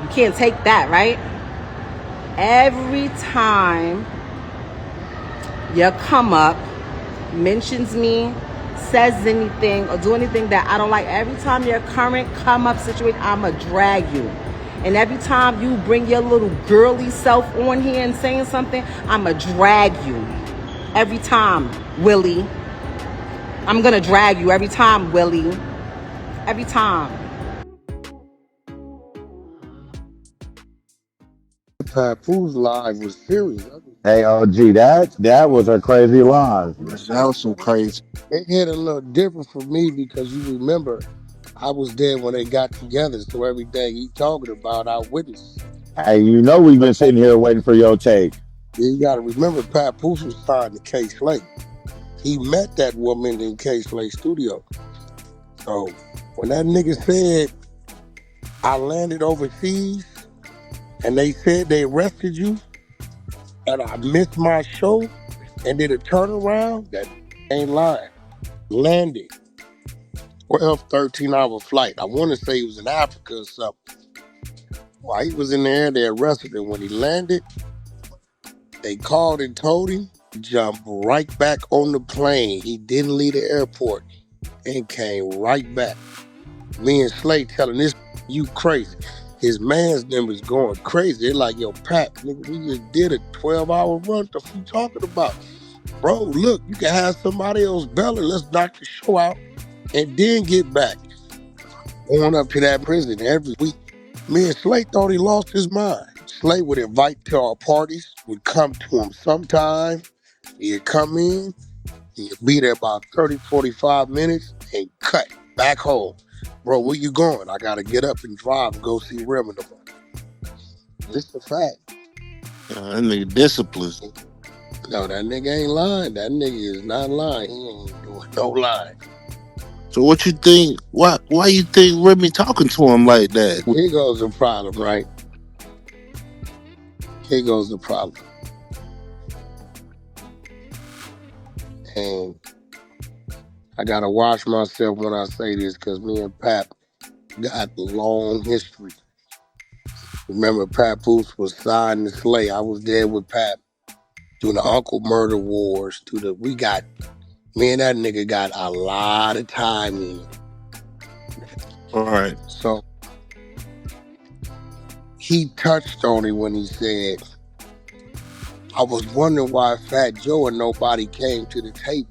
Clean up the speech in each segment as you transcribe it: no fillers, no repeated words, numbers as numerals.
You can't take that, right? Every time you come up, mentions me, says anything, or do anything that I don't like, every time your current come up situation, I'ma drag you. And every time you bring your little girly self on here and saying something, I'ma drag you. Every time, Willie. I'm gonna drag you every time, Willie. Every time. Papoose live was serious. Hey, OG, that was a crazy line. That was some crazy. It hit a little different for me because you remember I was there when they got together, so everything he talking about, I witnessed. Hey, you know we've been sitting here waiting for your take. You got to remember, Papoose was signed to K Slate. He met that woman in K Slate studio. So when that nigga said I landed overseas and they said they arrested you and I missed my show and did a turnaround, that ain't lying. Landed 12, 13-hour flight. I want to say he was in Africa or something. While he was in the air, they arrested him. When he landed, they called and told him, jump right back on the plane. He didn't leave the airport and came right back. Me and Slay telling this, you crazy. His man's them is going crazy. They're like, yo, Pat, nigga, we just did a 12-hour run. What you talking about? Bro, look, you can have somebody else belly. Let's knock the show out and then get back. Going up to that prison every week. Me and Slay thought he lost his mind. Slay would invite to our parties, would come to him sometime. He'd come in, he'd be there about 30, 45 minutes and cut back home. Bro, where you going? I gotta get up and drive and go see Remy tomorrow. It's a fact. That nigga discipline. No, that nigga ain't lying. That nigga is not lying. He ain't doing no lying. So what you think? Why you think Remy talking to him like that? Here goes the problem, right? Here goes the problem. And I gotta watch myself when I say this because me and Pap got a long history. Remember, Papoose was signed to Slay. I was there with Pap during the Uncle Murder Wars. Me and that nigga got a lot of time in. All right. So he touched on it when he said, I was wondering why Fat Joe and nobody came to the table.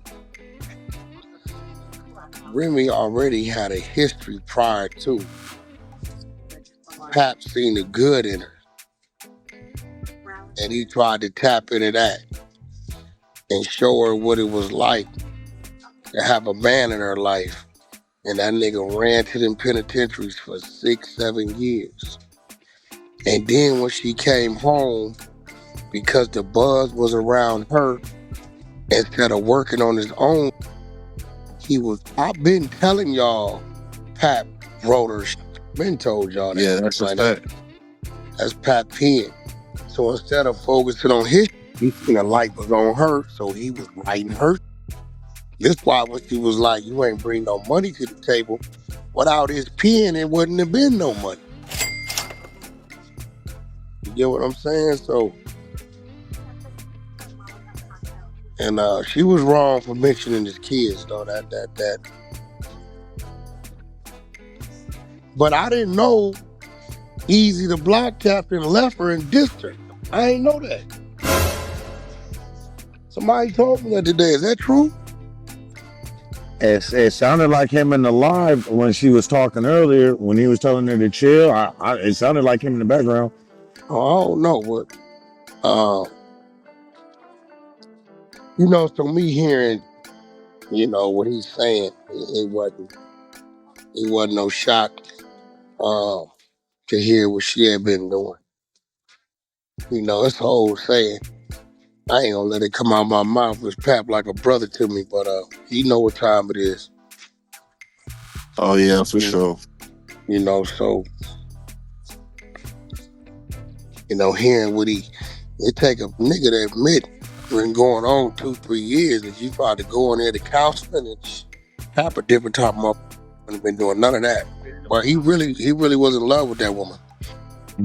Remy already had a history prior to. Pap seen the good in her. And he tried to tap into that and show her what it was like to have a man in her life. And that nigga ran to them penitentiaries for 6, 7 years. And then when she came home, because the buzz was around her, instead of working on his own, I've been telling y'all, Pap wrote her shit. Been told y'all that. Yeah, that's a fact. That's Pap pen. So instead of focusing on his, he seen a light was on her, so he was writing her. That's why when she was like, you ain't bring no money to the table, without his pen, it wouldn't have been no money. You get what I'm saying? So, and she was wrong for mentioning his kids, though, that. But I didn't know Easy the block captain left her and dissed her. I ain't know that. Somebody told me that today. Is that true? It sounded like him in the live when she was talking earlier, when he was telling her to chill. It sounded like him in the background. Oh, I don't know, but so me hearing, what he's saying, it wasn't no shock to hear what she had been doing. It's the old saying. I ain't gonna let it come out of my mouth. It's Pap like a brother to me, but he know what time it is. Oh yeah, for sure. So hearing what it take a nigga to admit been going on 2-3 years and you tried to go in there to counseling and Pap a different type of been doing none of that. But he really was in love with that woman.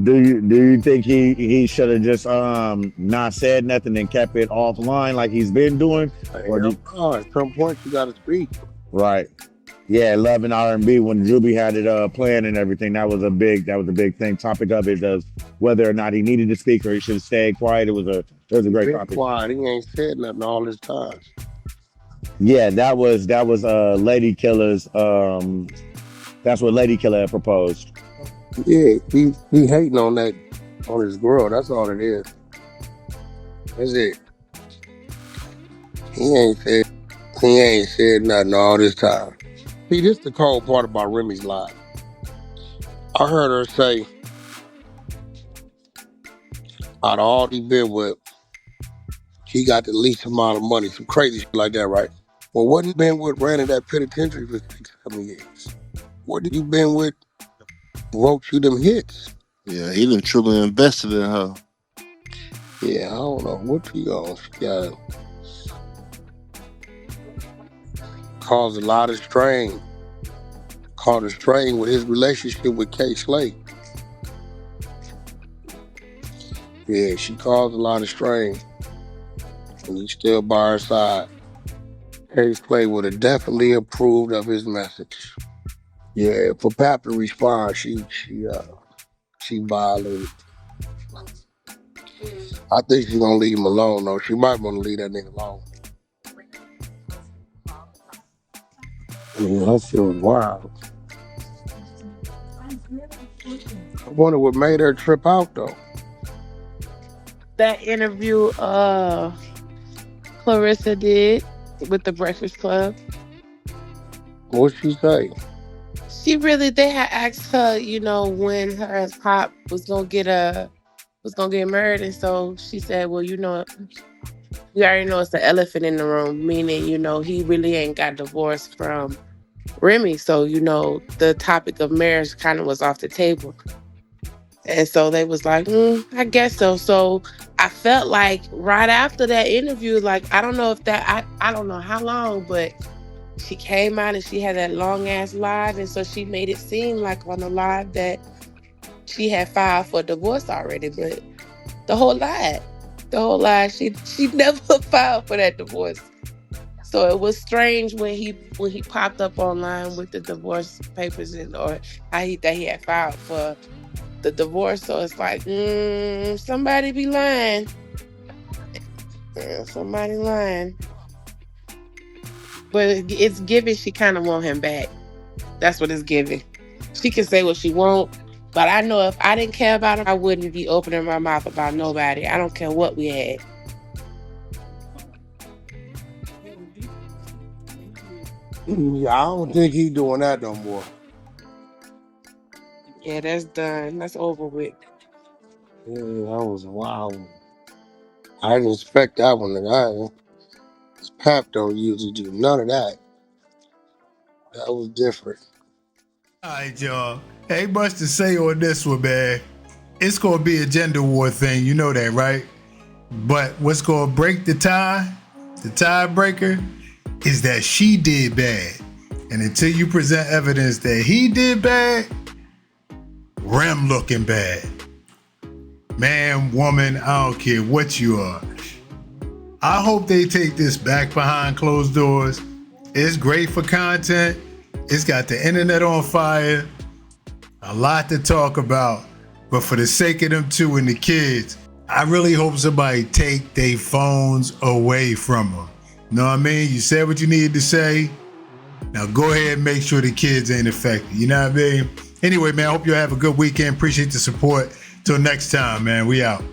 Do you think he should have just not said nothing and kept it offline like he's been doing? Or do Hell no. At some point, you got to speak. right? Yeah, Love and R&B when Juby had it playing and everything. That was a big thing. Topic of it was whether or not he needed to speak or he should have stayed quiet. It was a He great been topic. quiet. He ain't said nothing all this time. Yeah, that was Lady Killer's that's what Lady Killer had proposed. Yeah, he hating on that on his girl. That's all it is. That's it. He ain't said he ain't said nothing all this time. See, this the cold part about Remy's life. I heard her say, out of all he been with, he got the least amount of money. Some crazy shit like that, right? Well, what you been with ran in that penitentiary for 6, 7 years? What you been with wrote you them hits? Yeah, he done truly invested in her. Yeah, I don't know what she on. She got caused a lot of strain. Caused a strain with his relationship with K Slate. Yeah, she caused a lot of strain. And he's still by her side. K Slate would have definitely approved of his message. Yeah, for Pap to respond, she violated. I think she's gonna leave him alone though. She might want to leave that nigga alone. Yeah, that shit was wild. I wonder what made her trip out though. That interview Clarissa did with the Breakfast Club. What'd she say? They had asked her, when her and Pop was gonna get married, and so she said, well, we already know it's the elephant in the room, meaning, he really ain't got divorced from Remy. So, the topic of marriage kind of was off the table. And so they was like, I guess so. So I felt like right after that interview, like, I don't know if I don't know how long, but she came out and she had that long ass live. And so she made it seem like on the live that she had filed for divorce already. But the whole lie, she never filed for that divorce. So it was strange when he popped up online with the divorce papers or that he had filed for the divorce. So it's like, somebody be lying. Somebody lying. But it's giving she kind of want him back. That's what it's giving. She can say what she want, but I know if I didn't care about him, I wouldn't be opening my mouth about nobody. I don't care what we had. Yeah, I don't think he doing that no more. Yeah, that's done. That's over with. Yeah, that was wild. I didn't expect that one. Cause Pap don't usually do none of that. That was different. All right, y'all. Ain't much to say on this one, man. It's going to be a gender war thing. You know that, right? But what's going to break the tiebreaker, is that she did bad. And until you present evidence that he did bad, Rem looking bad. Man, woman, I don't care what you are. I hope they take this back behind closed doors. It's great for content. It's got the internet on fire. A lot to talk about. But for the sake of them two and the kids, I really hope somebody take their phones away from them. Know what I mean? You said what you needed to say. Now go ahead and make sure the kids ain't affected. You know what I mean? Anyway, man, I hope you have a good weekend. Appreciate the support. Till next time, man. We out.